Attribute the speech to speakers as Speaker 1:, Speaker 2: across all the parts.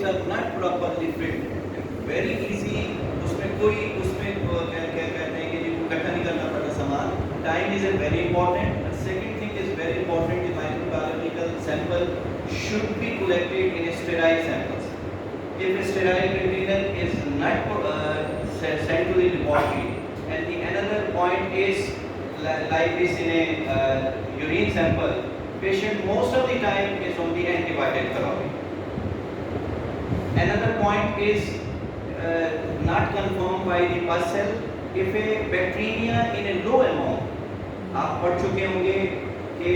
Speaker 1: are not properly filled, very easy, उसमें कोई क्या कहते हैं कि इकट्ठा नहीं करना पड़ता सामान. Time is very important. And second thing is very important, the microbiological sample should be collected in sterile samples. If a sterile container is not sent to the laboratory, and the another point is like this in a urine sample, patient most of the time is on the antibiotic therapy. Another point is not confirmed by the pus cell. If a bacteria in a low amount, आप पढ़ चुके होंगे कि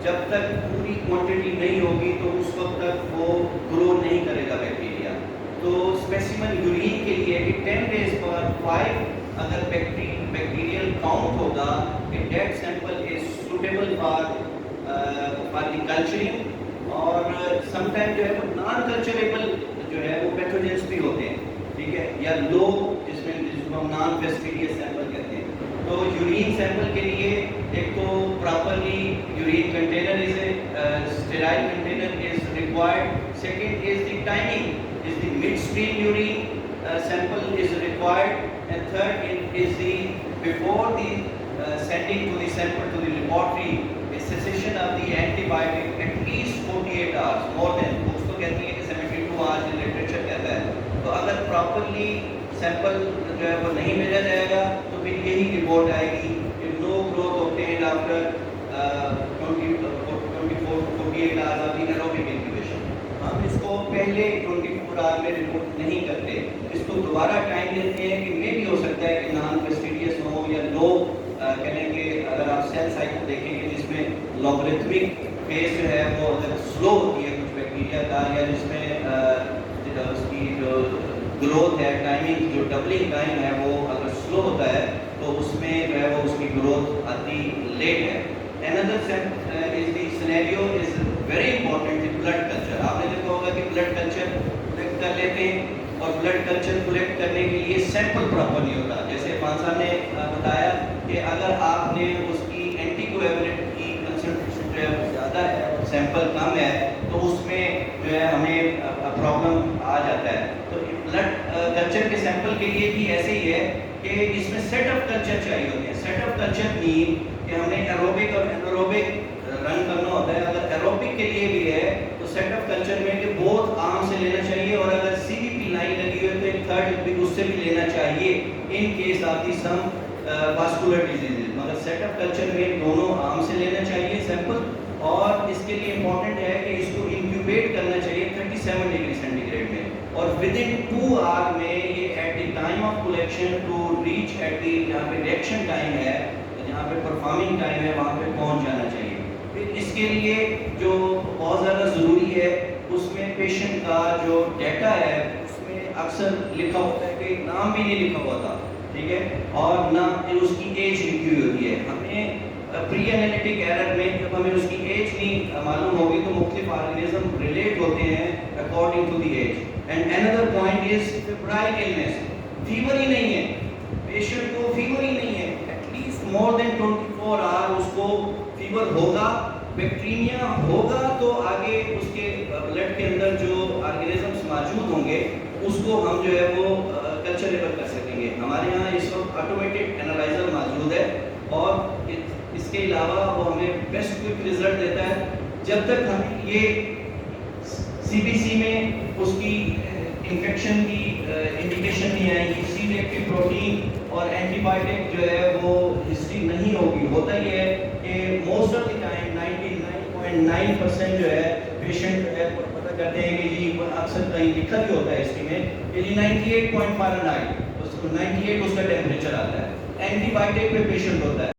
Speaker 1: जब तक पूरी quantity नहीं होगी तो उस वक्त तक वो ग्रो नहीं करेगा बैक्टीरिया. तो स्पेसिमन यूरिन के लिए कि 10 days पर 5 अगर बैक्टीरियल काउंट होगा, that sample is suitable for the culturing. और समटाइम जो है वो नॉन कल्चरेबल जो है वो पैथोजेंस भी होते हैं, ठीक है, या लो जिसको हम नॉन फेस्टिडियस सैंपल कहते हैं. तो यूरिन सैंपल के लिए एक तो properly urine container is sterile container is required. Second is the timing, is the mid stream urine sample is required. And third is the before the sending to the sample to the laboratory, a cessation of the antibiotic at least 48 hours, more than, books तो कहती है कि 72 hours, literature कहता है. तो अगर properly sample जो है वो नहीं भेजा जाएगा तो फिर यही रिपोर्ट आएगी कि no growth obtained after 48 hours of the aerobic incubation. हम इसको पहले 24 hours में रिपोर्ट नहीं करते, इसको दोबारा टाइम देते हैं कि मे भी हो सकता है कि नॉन फेस्टिडियस हो या लो कहेंगे. अगर आप सेल साइकिल देखेंगे जिसमें लॉगरिथमिक फेज जो है वो अगर स्लो होती है कुछ बैक्टीरिया का, या जिसमें उसकी जो ग्रोथ है, टाइमिंग जो डबलिंग टाइम है वो अगर स्लो होता है तो उसमें जो है वो उसकी ग्रोथ आती लेट है. Another is the scenario is very important, the blood culture. आपने देखा होगा कि ब्लड कल्चर कलेक्ट कर लेते हैं और ब्लड कल्चर कलेक्ट करने के लिए सैंपल प्रॉपर नहीं होता. जैसे पान साहब ने बताया कि अगर आपने उसकी एंटीकोएगुलेंट की कंसंट्रेशन जो है ज़्यादा है और सैंपल कम है तो उसमें जो है हमें प्रॉब्लम आ जाता है. तो ब्लड कल्चर के सैंपल के लिए भी ऐसे ही है कि इसमें सेट ऑफ कल्चर चाहिए होते हैं. सेट ऑफ कल्चर मीन कि हमने एरोबिक और एनारोबिक रन करना होता है. अगर एरोबिक के लिए भी है तो सेट ऑफ कल्चर में कि बहुत आम से लेना चाहिए, और अगर सीवीपी लाइन लगी हुई है तो एक थर्ड भी उससे भी लेना चाहिए in case of the some vascular diseases. मगर सेट ऑफ कल्चर में दोनों आम से लेना चाहिए सैंपल, और इसके लिए इम्पोर्टेंट है कि इसको इंक्यूबेट करना चाहिए 37 डिग्री सेंटीग्रेड में, और विद इन 2 आवर में ये at the time of collection to reach at the जहाँ पे रिएक्शन टाइम है, जहाँ पे परफॉर्मिंग टाइम है, वहाँ पे पहुँच जाना चाहिए. फिर इसके लिए जो बहुत ज़्यादा ज़रूरी है उसमें पेशेंट का जो डाटा है उसमें अक्सर लिखा होता है कि नाम भी नहीं लिखा हुआ था, ठीक है, और ना उसकी एज लिखी हुई होती है. हमें प्री एनालिटिक एरर में जब हमें उसकी एज नहीं मालूम होगी तो मुख्तलिफ ऑर्गेनिज्म रिलेट होते हैं according to the age. And another point is febrile illness, fever ही नहीं है, पेशेंट को फीवर ही नहीं है, एटलीस्ट मोर देन 24 आवर उसको फीवर होगा, बैक्टीरिया होगा तो आगे उसके ब्लड के अंदर जो ऑर्गेनिजम्स मौजूद होंगे उसको हम जो है वो कल्चरेबल कर सकेंगे. हमारे यहाँ इस वक्त ऑटोमेटिक एनालाइजर मौजूद है, और इसके अलावा वो हमें बेस्ट क्विक रिजल्ट देता है. जब तक हमें ये सीबीसी में उसकी इन्फेक्शन की इंडिकेशन नहीं आएगी, सी रिएक्टिव प्रोटीन और एंटीबायोटिक जो है वो हिस्ट्री नहीं होगी. होता ही है कि मोस्ट ऑफ द टाइम 99.9% जो है पेशेंट जो है पता करते हैं कि जी अक्सर कहीं लिखा भी होता है हिस्ट्री में कि जी 98.9 उसका टेम्परेचर आता है, एंटीबायोटिक पे पेशेंट होता है.